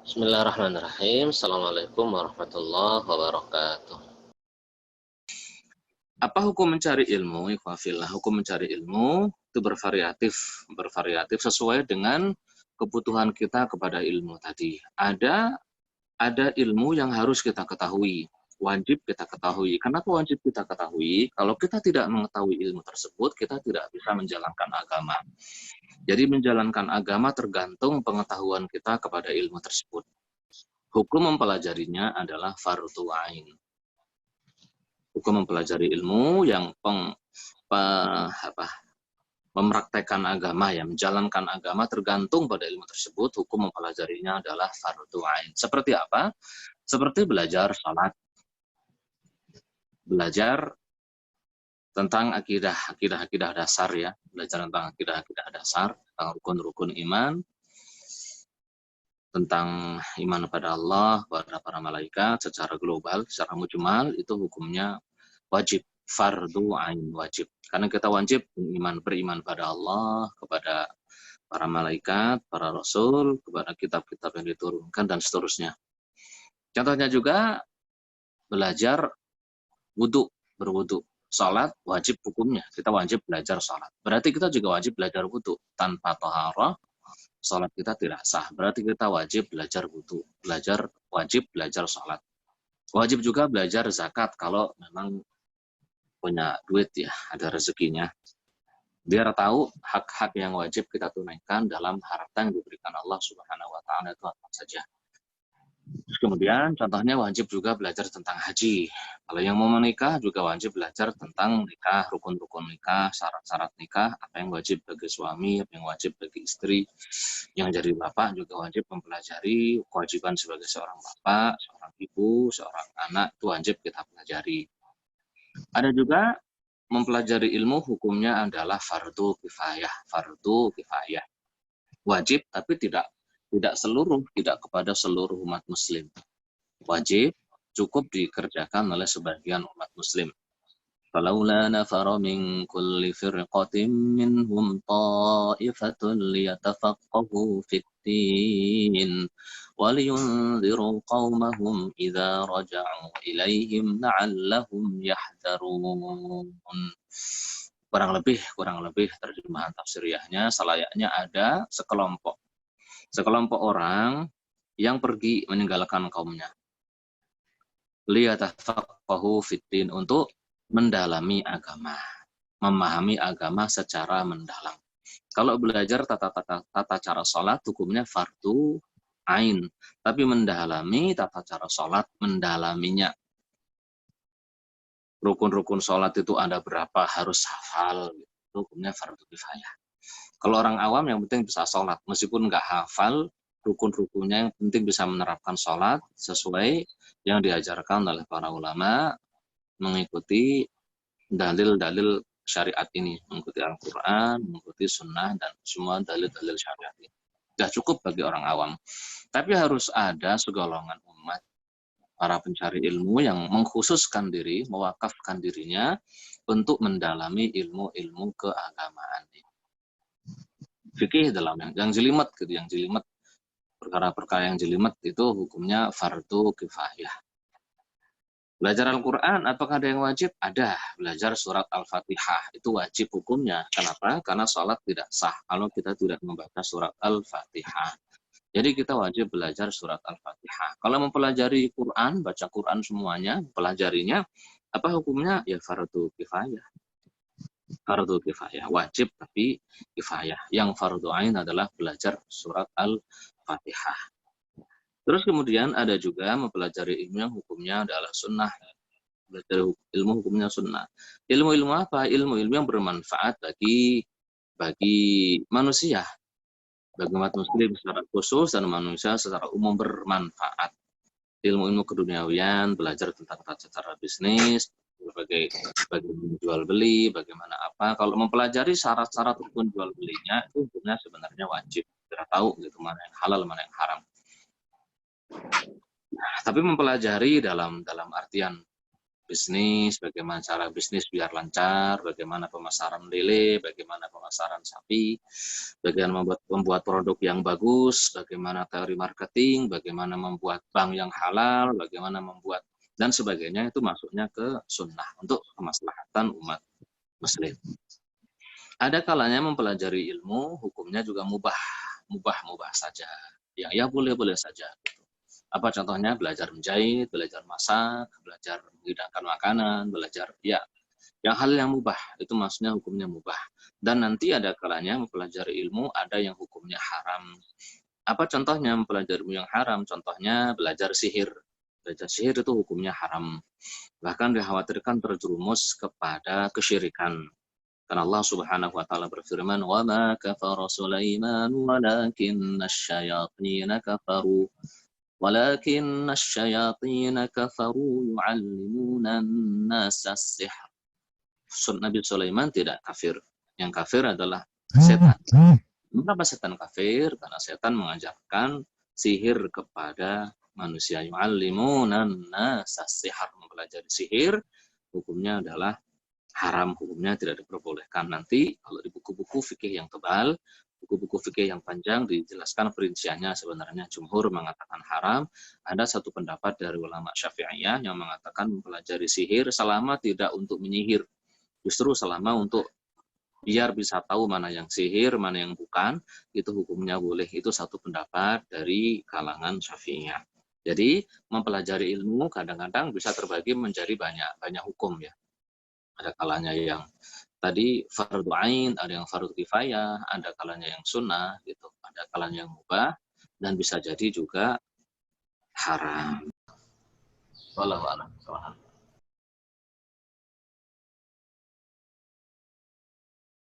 Bismillahirrahmanirrahim. Assalamualaikum warahmatullahi wabarakatuh. Apa hukum mencari ilmu? Ikhwafillah, hukum mencari ilmu itu bervariatif sesuai dengan kebutuhan kita kepada ilmu tadi. Ada ilmu yang harus kita ketahui, wajib kita ketahui. Kenapa wajib kita ketahui? Kalau kita tidak mengetahui ilmu tersebut, kita tidak bisa menjalankan agama. Jadi menjalankan agama tergantung pengetahuan kita kepada ilmu tersebut. Hukum mempelajarinya adalah fardu ain. Hukum mempelajari ilmu yang mempraktekkan agama, ya, menjalankan agama tergantung pada ilmu tersebut. Hukum mempelajarinya adalah fardu ain. Seperti apa? Seperti belajar salat, belajar tentang akidah dasar, ya, belajar tentang akidah dasar, tentang rukun-rukun iman, tentang iman kepada Allah, kepada para malaikat secara global, secara mujmal, itu hukumnya wajib, fardu ain, wajib. Karena kita wajib beriman pada Allah, kepada para malaikat, para rasul, kepada kitab-kitab yang diturunkan, dan seterusnya. Contohnya juga belajar wudhu, berwudhu. Salat wajib hukumnya, kita wajib belajar salat. Berarti kita juga wajib belajar wudhu. Tanpa taharah, salat kita tidak sah. Berarti kita wajib belajar wudhu, wajib belajar salat. Wajib juga belajar zakat kalau memang punya duit, ya, ada rezekinya. Biar tahu hak-hak yang wajib kita tunaikan dalam harta yang diberikan Allah Subhanahu wa taala itu apa saja. Kemudian contohnya wajib juga belajar tentang haji. Kalau yang mau menikah juga wajib belajar tentang nikah, rukun-rukun nikah, syarat-syarat nikah, apa yang wajib bagi suami, apa yang wajib bagi istri. Yang jadi bapak juga wajib mempelajari kewajiban sebagai seorang bapak, seorang ibu, seorang anak, itu wajib kita pelajari. Ada juga mempelajari ilmu hukumnya adalah fardu kifayah. Wajib tapi tidak kepada seluruh umat muslim. Wajib cukup dikerjakan oleh sebagian umat muslim. Falaula nafara min kulli firqatin minhum ta'ifatun liyatafaqahu fid-din waliyunziru qaumahum idza raja'u ilaihim la'allahum yahdharun. Kurang lebih terjemahan tafsiriyahnya selayaknya ada sekelompok orang yang pergi meninggalkan kaumnya. Liyatafaqahu fid-din, untuk mendalami agama, memahami agama secara mendalam. Kalau belajar tata cara sholat, hukumnya fardu ain, tapi mendalami tata cara sholat, mendalaminya. Rukun-rukun sholat itu ada berapa, harus hafal, hukumnya fardu kifayah. Kalau orang awam yang penting bisa sholat, meskipun nggak hafal rukun-rukunnya, yang penting bisa menerapkan sholat sesuai yang diajarkan oleh para ulama, mengikuti dalil-dalil syariat ini, mengikuti Al-Quran, mengikuti sunnah, dan semua dalil-dalil syariat ini. Sudah cukup bagi orang awam. Tapi harus ada segolongan umat, para pencari ilmu yang mengkhususkan diri, mewakafkan dirinya untuk mendalami ilmu-ilmu keagamaan ini. Fikih dalam yang jelimet gitu, perkara-perkara yang jelimet itu hukumnya fardu kifayah. Belajar Al-Quran, apakah ada yang wajib? Ada. Belajar surat Al-Fatihah, itu wajib hukumnya. Kenapa? Karena sholat tidak sah kalau kita tidak membaca surat Al-Fatihah. Jadi kita wajib belajar surat Al-Fatihah. Kalau mempelajari Quran, baca Quran semuanya, pelajarinya, apa hukumnya? Ya fardu kifayah. Fardu kifayah, wajib tapi kifayah. Yang fardu ain adalah belajar surat Al-Fatihah. Terus kemudian ada juga mempelajari ilmu yang hukumnya adalah sunnah. Belajar ilmu hukumnya sunnah. Ilmu-ilmu apa? Ilmu-ilmu yang bermanfaat bagi manusia. Bagi umat muslim secara khusus dan manusia secara umum bermanfaat. Ilmu-ilmu keduniawian, belajar tentang tata cara bisnis, bagaimana jual beli, bagaimana apa. Kalau mempelajari syarat-syarat rukun jual belinya, itu hukumnya sebenarnya wajib. Kita tahu gitu, mana yang halal, mana yang haram. Tapi mempelajari dalam artian bisnis, bagaimana cara bisnis biar lancar, bagaimana pemasaran lele, bagaimana pemasaran sapi, bagaimana membuat produk yang bagus, bagaimana teori marketing, bagaimana membuat bank yang halal, bagaimana membuat dan sebagainya. Itu masuknya ke sunnah untuk kemaslahatan umat muslim. Ada kalanya mempelajari ilmu, hukumnya juga mubah saja. Ya boleh-boleh saja. Apa contohnya? Belajar menjahit, belajar masak, belajar menghidangkan makanan, belajar yang hal yang mubah, itu maksudnya hukumnya mubah. Dan nanti ada kalanya mempelajari ilmu, ada yang hukumnya haram. Apa contohnya mempelajari ilmu yang haram? Contohnya belajar sihir. Belajar sihir itu hukumnya haram. Bahkan dikhawatirkan terjerumus kepada kesyirikan. Karena Allah Subhanahu wa taala berfirman, "Wa ma kafara Sulaiman walakinna asyayatin kafaru yu'allimuna an-nasa as-sihr." Nabi Sulaiman tidak kafir. Yang kafir adalah setan. Kenapa setan kafir? Karena setan mengajarkan sihir kepada manusia. Yu'allimuna an-nasa as-sihr, mempelajari sihir, hukumnya adalah haram, hukumnya tidak diperbolehkan. Nanti kalau di buku-buku fikih yang tebal, buku-buku fikih yang panjang dijelaskan perinciannya. Sebenarnya jumhur mengatakan haram. Ada satu pendapat dari ulama Syafi'iyah yang mengatakan mempelajari sihir selama tidak untuk menyihir, justru selama untuk biar bisa tahu mana yang sihir, mana yang bukan, itu hukumnya boleh. Itu satu pendapat dari kalangan Syafi'iyah. Jadi mempelajari ilmu kadang-kadang bisa terbagi menjadi banyak hukum ya. Ada kalanya yang tadi fardu ain, ada yang fardu kifayah, ada kalanya yang sunnah gitu, ada kalanya yang mubah, dan bisa jadi juga haram. Wallahu a'lam.